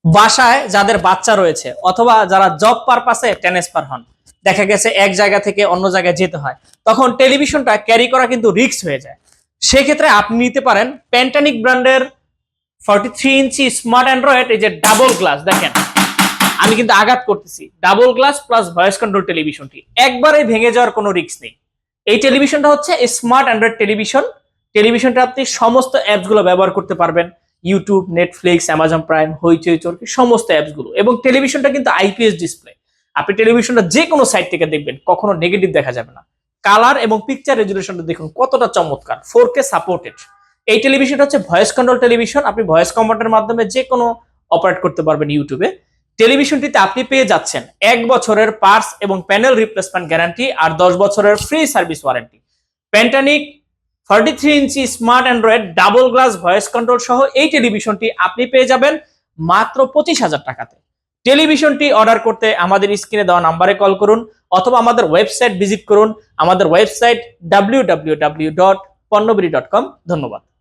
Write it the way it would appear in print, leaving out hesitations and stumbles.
বাসায় যাদের বাচ্চা রয়েছে অথবা যারা জব পারপাসে ট্রান্সফার হন, দেখা গেছে এক জায়গা থেকে অন্য জায়গায় যেতে হয়, তখন টেলিভিশনটা ক্যারি করা কিন্তু রিস্ক হয়ে যায়। সেক্ষেত্রে আপনি নিতে পারেন প্যান্টানিক ব্র্যান্ডের 43 ইঞ্চি স্মার্ট অ্যান্ড্রয়েড, এই যে ডাবল গ্লাস দেখেন, আমি কিন্তু আঘাত করতেছি, double glass plus voice control টেলিভিশনটি একবারে ভেঙে যাওয়ার কোনো রিস্ক নেই। এই টেলিভিশনটা হচ্ছে স্মার্ট অ্যান্ড্রয়েড টেলিভিশন। টেলিভিশনটা আপনি সমস্ত অ্যাপস গুলো ব্যবহার করতে পারবেন, ইউটিউব, নেটফ্লিক্স, অ্যামাজন প্রাইম, হইচই চরকি, সমস্ত অ্যাপস গুলো। এবং টেলিভিশনটা কিন্তু আইপিএস ডিসপ্লে, আপনি টেলিভিশনটা যে কোনো সাইড থেকে দেখবেন, কখনো নেগেটিভ দেখা যাবে না। কালার এবং পিকচার রেজুলেশনটা দেখুন কতটা চমৎকার, 4K সাপোর্টেড। এই টেলিভিশনটা হচ্ছে ভয়েস কন্ট্রোল টেলিভিশন, আপনি ভয়েস কমান্ডের মাধ্যমে যে কোনো অপারেট করতে পারবেন ইউটিউবে। টেলিভিশনটিতে আপনি পেয়ে যাচ্ছেন 1 বছরের পার্টস এবং প্যানেল রিপ্লেসমেন্ট গ্যারান্টি আর 10 বছরের ফ্রি সার্ভিস ওয়ারেন্টি। প্যান্টানিক 43 ইঞ্চি smart Android double glass voice control সহ এই টেলিভিশনটি আপনি পেয়ে যাবেন মাত্র 25,000 টাকাতে। টেলিভিশনটি অর্ডার করতে আমাদের স্ক্রিনে দেওয়া নাম্বারে কল করুন অথবা আমাদের ওয়েবসাইট ভিজিট করুন। আমাদের ওয়েবসাইট www.ponnobiri.com। ধন্যবাদ।